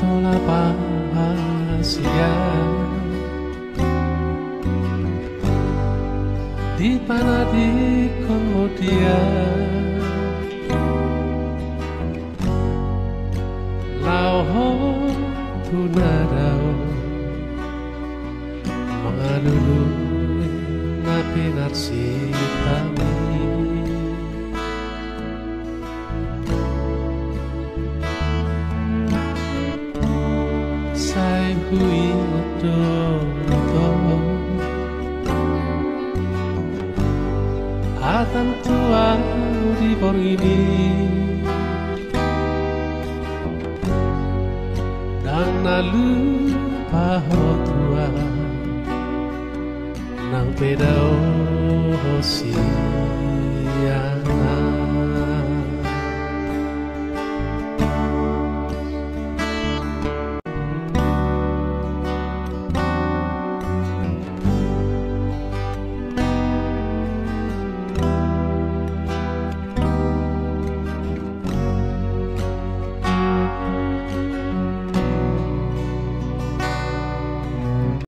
tola bahagia di mana di kemudian lauho tunadao mengalulu napi narsitami sai hui uto Atan tua di bor ini dan lalu paho tua nang pedao hosi